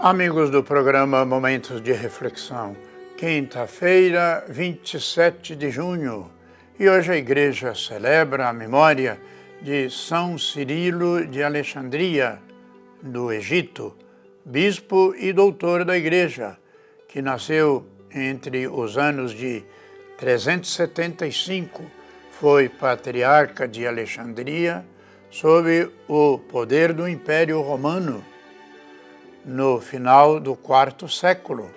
Amigos do programa Momentos de Reflexão, quinta-feira, 27 de junho, e hoje a Igreja celebra a memória de São Cirilo de Alexandria, do Egito, bispo e doutor da Igreja, que nasceu entre os anos de 375, foi patriarca de Alexandria, sob o poder do Império Romano, no final do IV século.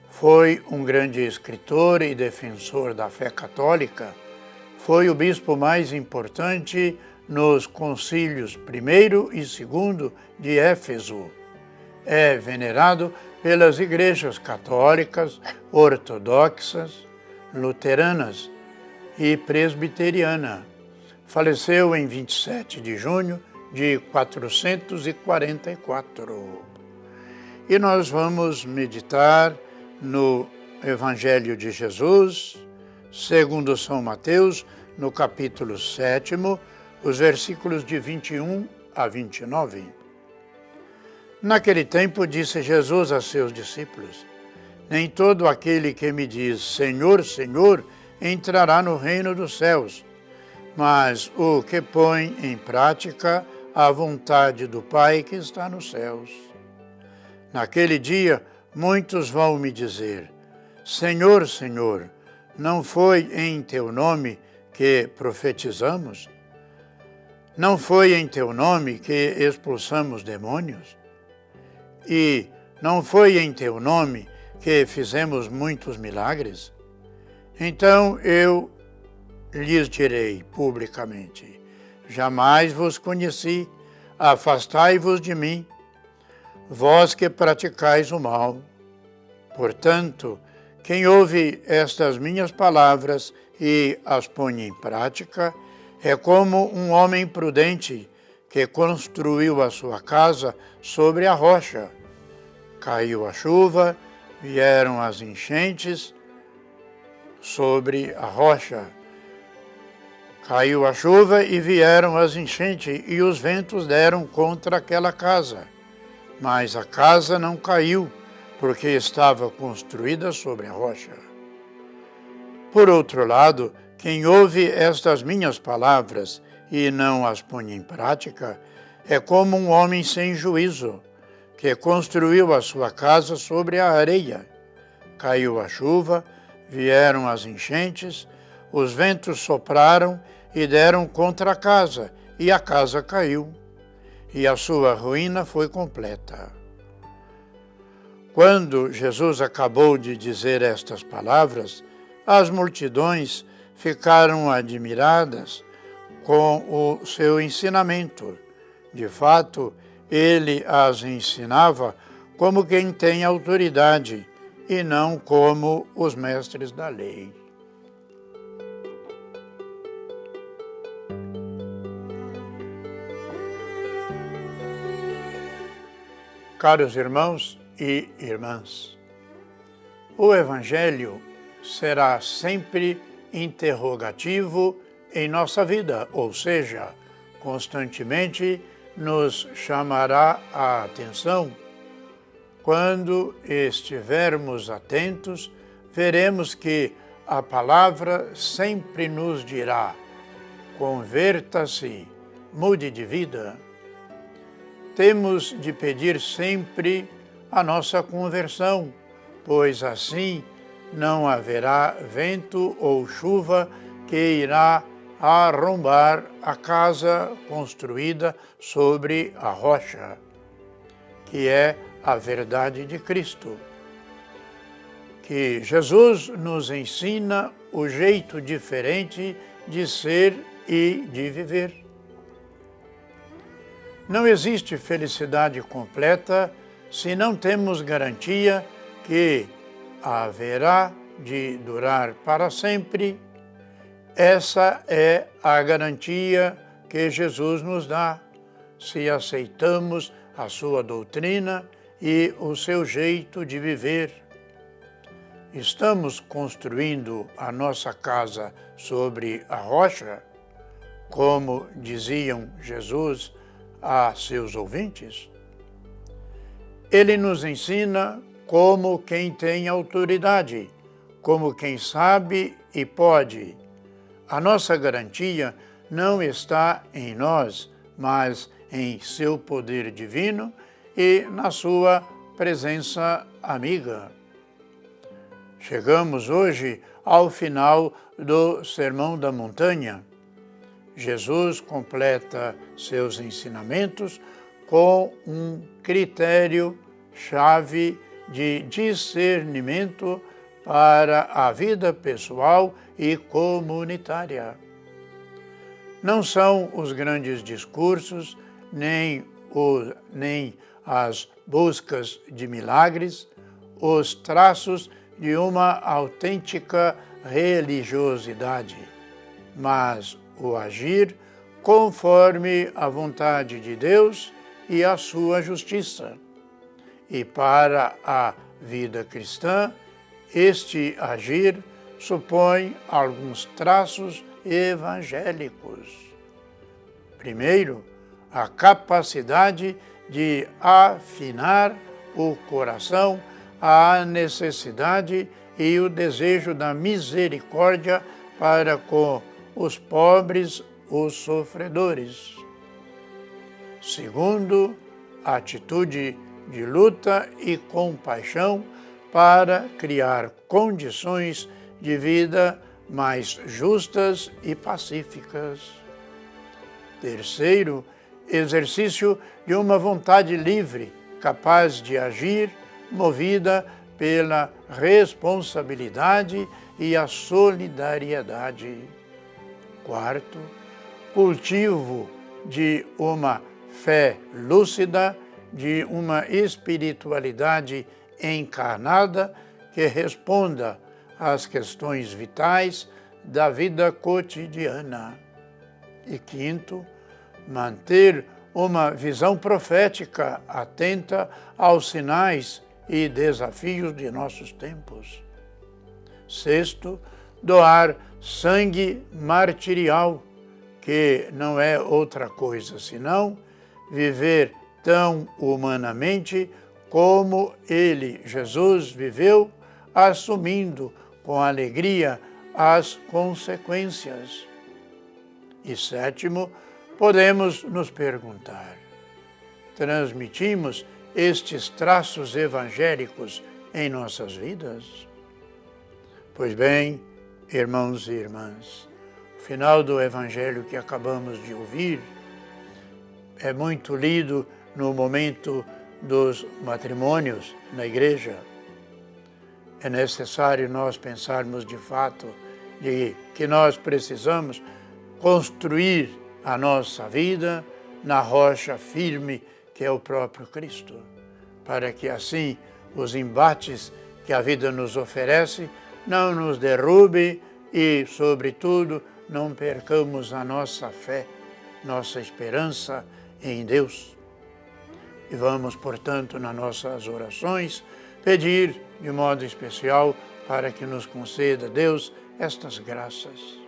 Foi um grande escritor e defensor da fé católica. Foi o bispo mais importante nos concílios I e II de Éfeso. É venerado pelas igrejas católicas, ortodoxas, luteranas e presbiteriana. Faleceu em 27 de junho de 444. E nós vamos meditar no Evangelho de Jesus, segundo São Mateus, no capítulo 7, os versículos de 21 a 29. Naquele tempo disse Jesus a seus discípulos: nem todo aquele que me diz Senhor, Senhor, entrará no reino dos céus, mas o que põe em prática a vontade do Pai que está nos céus. Naquele dia, muitos vão me dizer: Senhor, Senhor, não foi em teu nome que profetizamos? Não foi em teu nome que expulsamos demônios? E não foi em teu nome que fizemos muitos milagres? Então eu lhes direi publicamente: jamais vos conheci, afastai-vos de mim, vós que praticais o mal. Portanto, quem ouve estas minhas palavras e as põe em prática, é como um homem prudente que construiu a sua casa sobre a rocha. Caiu a chuva, vieram as enchentes sobre a rocha. Caiu a chuva e vieram as enchentes, e os ventos deram contra aquela casa. Mas a casa não caiu, porque estava construída sobre a rocha. Por outro lado, quem ouve estas minhas palavras e não as põe em prática, é como um homem sem juízo, que construiu a sua casa sobre a areia. Caiu a chuva, vieram as enchentes, os ventos sopraram e deram contra a casa, e a casa caiu, e a sua ruína foi completa. Quando Jesus acabou de dizer estas palavras, as multidões ficaram admiradas com o seu ensinamento. De fato, ele as ensinava como quem tem autoridade, e não como os mestres da lei. Caros irmãos e irmãs, o Evangelho será sempre interrogativo em nossa vida, ou seja, constantemente nos chamará a atenção. Quando estivermos atentos, veremos que a palavra sempre nos dirá: converta-se, mude de vida. Temos de pedir sempre a nossa conversão, pois assim não haverá vento ou chuva que irá arrombar a casa construída sobre a rocha, que é a verdade de Cristo. Que Jesus nos ensina o jeito diferente de ser e de viver. Não existe felicidade completa se não temos garantia que haverá de durar para sempre. Essa é a garantia que Jesus nos dá, se aceitamos a sua doutrina e o seu jeito de viver. Estamos construindo a nossa casa sobre a rocha, como diziam Jesus a seus ouvintes? Ele nos ensina como quem tem autoridade, como quem sabe e pode. A nossa garantia não está em nós, mas em seu poder divino e na sua presença amiga. Chegamos hoje ao final do Sermão da Montanha. Jesus completa seus ensinamentos com um critério-chave de discernimento para a vida pessoal e comunitária. Não são os grandes discursos, nem as buscas de milagres, os traços de uma autêntica religiosidade, mas o agir conforme a vontade de Deus e a sua justiça. E para a vida cristã, este agir supõe alguns traços evangélicos. Primeiro, a capacidade de afinar o coração à necessidade e o desejo da misericórdia para com os pobres, os sofredores. Segundo, a atitude de luta e compaixão para criar condições de vida mais justas e pacíficas. Terceiro, exercício de uma vontade livre, capaz de agir, movida pela responsabilidade e a solidariedade. Quarto, cultivo de uma fé lúcida, de uma espiritualidade encarnada que responda às questões vitais da vida cotidiana. E quinto, manter uma visão profética atenta aos sinais e desafios de nossos tempos. Sexto, doar sangue martirial, que não é outra coisa senão viver tão humanamente como ele, Jesus, viveu, assumindo com alegria as consequências. E sétimo, podemos nos perguntar: transmitimos estes traços evangélicos em nossas vidas? Pois bem, irmãos e irmãs, o final do evangelho que acabamos de ouvir é muito lido no momento dos matrimônios na igreja. É necessário nós pensarmos de fato de que nós precisamos construir a nossa vida na rocha firme que é o próprio Cristo, para que assim os embates que a vida nos oferece não nos derrube e, sobretudo, não percamos a nossa fé, nossa esperança em Deus. E vamos, portanto, nas nossas orações, pedir de modo especial para que nos conceda, Deus, estas graças.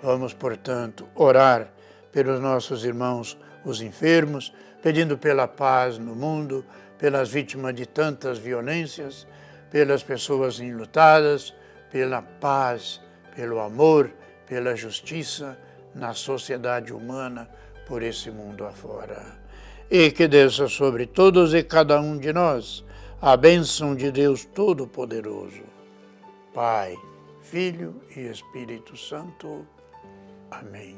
Vamos, portanto, orar pelos nossos irmãos, os enfermos, pedindo pela paz no mundo, pelas vítimas de tantas violências, pelas pessoas enlutadas, pela paz, pelo amor, pela justiça na sociedade humana, por esse mundo afora. E que desça sobre todos e cada um de nós a bênção de Deus Todo-Poderoso, Pai, Filho e Espírito Santo. Amém.